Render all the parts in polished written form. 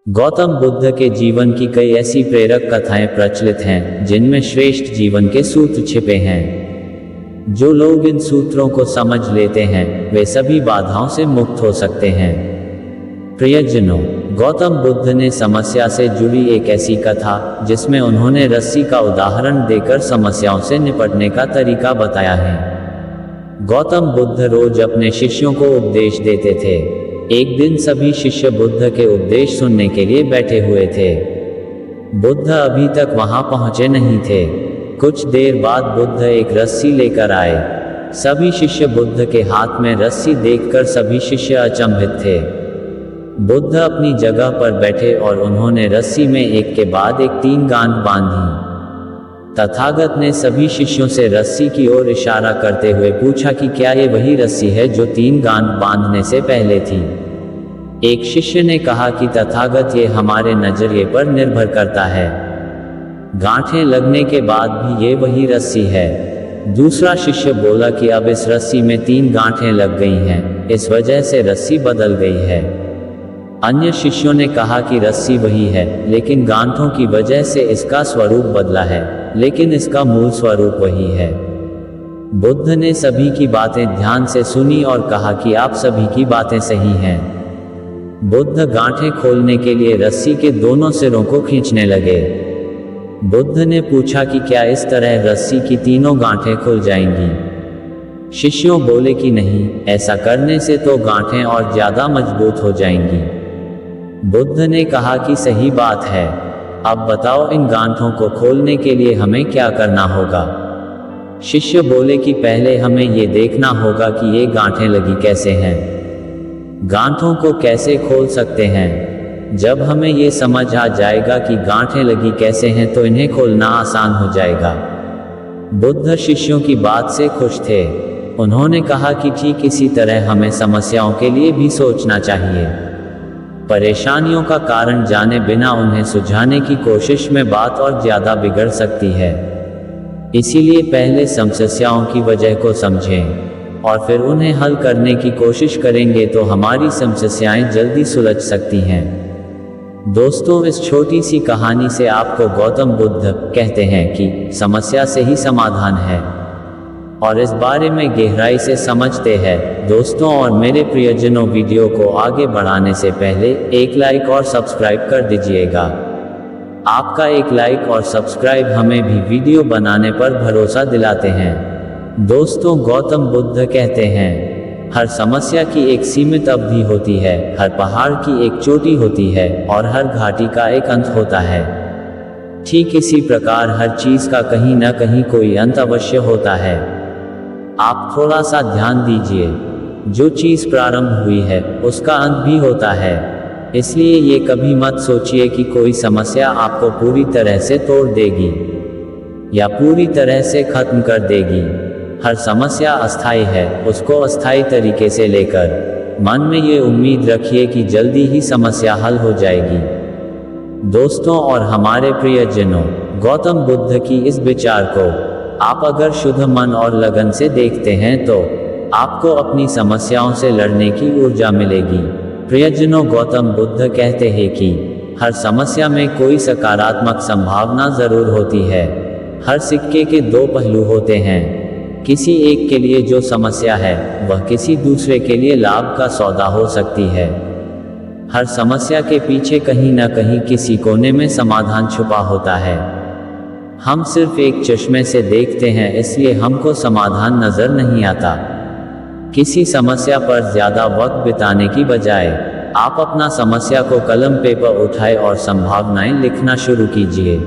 गौतम बुद्ध के जीवन की कई ऐसी प्रेरक कथाएं प्रचलित हैं जिनमें श्रेष्ठ जीवन के सूत्र छिपे हैं। जो लोग इन सूत्रों को समझ लेते हैं वे सभी बाधाओं से मुक्त हो सकते हैं। प्रियजनों, गौतम बुद्ध ने समस्या से जुड़ी एक ऐसी कथा जिसमें उन्होंने रस्सी का उदाहरण देकर समस्याओं से निपटने का तरीका बताया है। गौतम बुद्ध रोज अपने शिष्यों को उपदेश देते थे। एक दिन सभी शिष्य बुद्ध के उपदेश सुनने के लिए बैठे हुए थे। बुद्ध अभी तक वहां पहुंचे नहीं थे। कुछ देर बाद बुद्ध एक रस्सी लेकर आए। सभी शिष्य बुद्ध के हाथ में रस्सी देखकर सभी शिष्य अचंभित थे। बुद्ध अपनी जगह पर बैठे और उन्होंने रस्सी में एक के बाद एक 3 गांठ बांधी। तथागत ने सभी शिष्यों से रस्सी की ओर इशारा करते हुए पूछा कि क्या ये वही रस्सी है जो 3 गांठ बांधने से पहले थी। एक शिष्य ने कहा कि तथागत, ये हमारे नजरिए पर निर्भर करता है। गांठें लगने के बाद भी ये वही रस्सी है। दूसरा शिष्य बोला कि अब इस रस्सी में 3 गांठें लग गई हैं, इस वजह से रस्सी बदल गई है। अन्य शिष्यों ने कहा कि रस्सी वही है, लेकिन गांठों की वजह से इसका स्वरूप बदला है, लेकिन इसका मूल स्वरूप वही है। बुद्ध ने सभी की बातें ध्यान से सुनी और कहा कि आप सभी की बातें सही हैं। बुद्ध गांठें खोलने के लिए रस्सी के दोनों सिरों को खींचने लगे। बुद्ध ने पूछा कि क्या इस तरह रस्सी की तीनों गांठें खुल जाएंगी। शिष्यों बोले कि नहीं, ऐसा करने से तो गांठें और ज्यादा मजबूत हो जाएंगी। बुद्ध ने कहा कि सही बात है, अब बताओ इन गांठों को खोलने के लिए हमें क्या करना होगा। शिष्य बोले कि पहले हमें ये देखना होगा कि ये गांठें लगी कैसे हैं। गांठों को कैसे खोल सकते हैं। जब हमें ये समझ आ जाएगा कि गांठें लगी कैसे हैं तो इन्हें खोलना आसान हो जाएगा। बुद्ध शिष्यों की बात से खुश थे। उन्होंने कहा कि ठीक इसी तरह हमें समस्याओं के लिए भी सोचना चाहिए। परेशानियों का कारण जाने बिना उन्हें सुलझाने की कोशिश में बात और ज्यादा बिगड़ सकती है। इसीलिए पहले समस्याओं की वजह को समझें और फिर उन्हें हल करने की कोशिश करेंगे तो हमारी समस्याएं जल्दी सुलझ सकती हैं। दोस्तों, इस छोटी सी कहानी से आपको गौतम बुद्ध कहते हैं कि समस्या से ही समाधान है और इस बारे में गहराई से समझते हैं। दोस्तों और मेरे प्रियजनों, वीडियो को आगे बढ़ाने से पहले एक लाइक और सब्सक्राइब कर दीजिएगा। आपका एक लाइक और सब्सक्राइब हमें भी वीडियो बनाने पर भरोसा दिलाते हैं। दोस्तों, गौतम बुद्ध कहते हैं, हर समस्या की एक सीमित अवधि होती है, हर पहाड़ की एक चोटी होती है और हर घाटी का एक अंत होता है। ठीक इसी प्रकार हर चीज का कहीं न कहीं कोई अंत अवश्य होता है। आप थोड़ा सा ध्यान दीजिए, जो चीज प्रारंभ हुई है उसका अंत भी होता है। इसलिए ये कभी मत सोचिए कि कोई समस्या आपको पूरी तरह से तोड़ देगी या पूरी तरह से खत्म कर देगी। हर समस्या अस्थायी है, उसको अस्थायी तरीके से लेकर मन में ये उम्मीद रखिए कि जल्दी ही समस्या हल हो जाएगी। दोस्तों और हमारे प्रियजनों, गौतम बुद्ध की इस विचार को आप अगर शुद्ध मन और लगन से देखते हैं तो आपको अपनी समस्याओं से लड़ने की ऊर्जा मिलेगी। प्रियजनों, गौतम बुद्ध कहते हैं कि हर समस्या में कोई सकारात्मक संभावना जरूर होती है। हर सिक्के के 2 पहलू होते हैं। किसी एक के लिए जो समस्या है वह किसी दूसरे के लिए लाभ का सौदा हो सकती है। हर समस्या के पीछे कहीं न कहीं किसी कोने में समाधान छुपा होता है। हम सिर्फ एक चश्मे से देखते हैं, इसलिए हमको समाधान नजर नहीं आता। किसी समस्या पर ज्यादा वक्त बिताने की बजाय आप अपना समस्या को कलम पेपर उठाए और संभावनाएं लिखना शुरू कीजिए।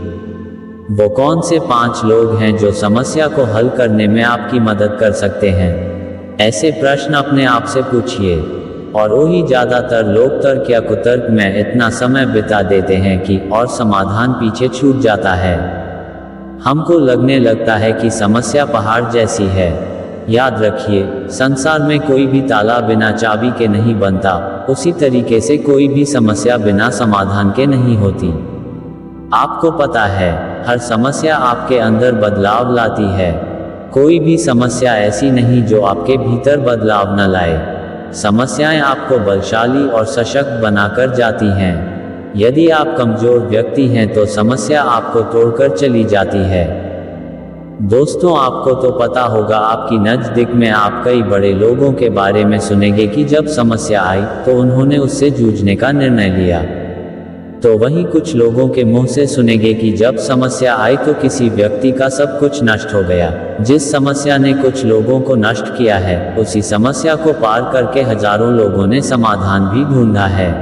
वो कौन से 5 लोग हैं जो समस्या को हल करने में आपकी मदद कर सकते हैं। ऐसे प्रश्न अपने आप से पूछिए। और वही ज्यादातर लोग तर्क या कुतर्क में इतना समय बिता देते हैं कि और समाधान पीछे छूट जाता है। हमको लगने लगता है कि समस्या पहाड़ जैसी है। याद रखिए, संसार में कोई भी ताला बिना चाबी के नहीं बनता, उसी तरीके से कोई भी समस्या बिना समाधान के नहीं होती। आपको पता है, हर समस्या आपके अंदर बदलाव लाती है। कोई भी समस्या ऐसी नहीं जो आपके भीतर बदलाव न लाए। समस्याएं आपको बलशाली और सशक्त बनाकर जाती हैं। यदि आप कमजोर व्यक्ति हैं तो समस्या आपको तोड़कर चली जाती है। दोस्तों, आपको तो पता होगा, आपकी नज़दीक में आप कई बड़े लोगों के बारे में सुनेंगे कि जब समस्या आई तो उन्होंने उससे जूझने का निर्णय लिया। तो वहीं कुछ लोगों के मुंह से सुनेंगे कि जब समस्या आई तो किसी व्यक्ति का सब कुछ नष्ट हो गया। जिस समस्या ने कुछ लोगों को नष्ट किया है, उसी समस्या को पार करके हजारों लोगों ने समाधान भी ढूंढा है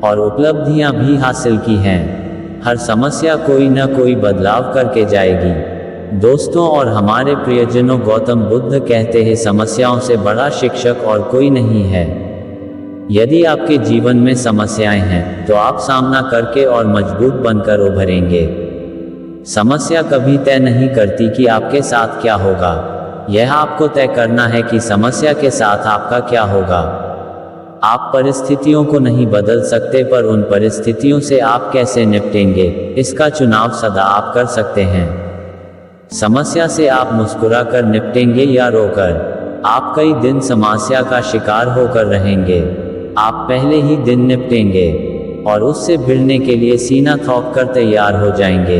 और उपलब्धियां भी हासिल की हैं। हर समस्या कोई न कोई बदलाव करके जाएगी। दोस्तों और हमारे प्रियजनों, गौतम बुद्ध कहते हैं, समस्याओं से बड़ा शिक्षक और कोई नहीं है। यदि आपके जीवन में समस्याएं हैं तो आप सामना करके और मजबूत बनकर उभरेंगे। समस्या कभी तय नहीं करती कि आपके साथ क्या होगा, यह आपको तय करना है कि समस्या के साथ आपका क्या होगा। आप परिस्थितियों को नहीं बदल सकते, पर उन परिस्थितियों से आप कैसे निपटेंगे, इसका चुनाव सदा आप कर सकते हैं। समस्या से आप मुस्कुरा कर निपटेंगे या रोकर। आप कई दिन समस्या का शिकार होकर रहेंगे। आप पहले ही दिन निपटेंगे और उससे भिड़ने के लिए सीना ठोक कर तैयार हो जाएंगे।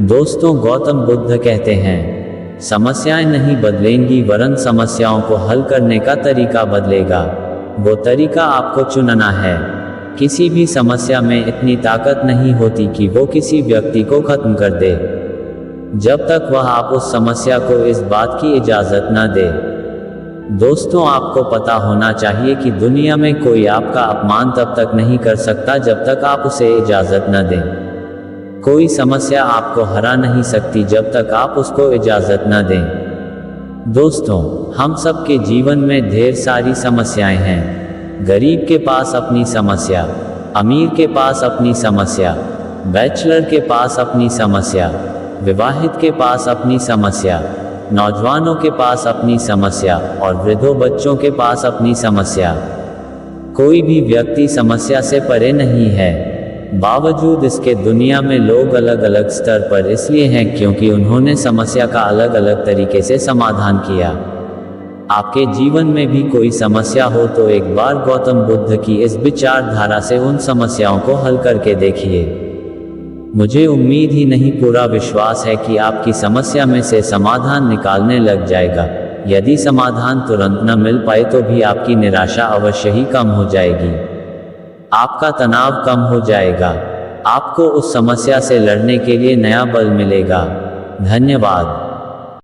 दोस्तों, गौतम बुद्ध कहते हैं, समस्याएं नहीं बदलेंगी, वरन समस्याओं को हल करने का तरीका बदलेगा। वो तरीका आपको चुनना है। किसी भी समस्या में इतनी ताकत नहीं होती कि वो किसी व्यक्ति को खत्म कर दे, जब तक वह आप उस समस्या को इस बात की इजाजत न दे। दोस्तों, आपको पता होना चाहिए कि दुनिया में कोई आपका अपमान तब तक नहीं कर सकता जब तक आप उसे इजाजत न दें। कोई समस्या आपको हरा नहीं सकती जब तक आप उसको इजाजत न दें। दोस्तों, हम सबके जीवन में ढेर सारी समस्याएं हैं। गरीब के पास अपनी समस्या, अमीर के पास अपनी समस्या, बैचलर के पास अपनी समस्या, विवाहित के पास अपनी समस्या, नौजवानों के पास अपनी समस्या और वृद्धों बच्चों के पास अपनी समस्या। कोई भी व्यक्ति समस्या से परे नहीं है। बावजूद इसके दुनिया में लोग अलग अलग स्तर पर इसलिए हैं क्योंकि उन्होंने समस्या का अलग अलग तरीके से समाधान किया। आपके जीवन में भी कोई समस्या हो तो एक बार गौतम बुद्ध की इस विचारधारा से उन समस्याओं को हल करके देखिए। मुझे उम्मीद ही नहीं, पूरा विश्वास है कि आपकी समस्या में से समाधान निकालने लग जाएगा। यदि समाधान तुरंत न मिल पाए तो भी आपकी निराशा अवश्य ही कम हो जाएगी। आपका तनाव कम हो जाएगा। आपको उस समस्या से लड़ने के लिए नया बल मिलेगा। धन्यवाद।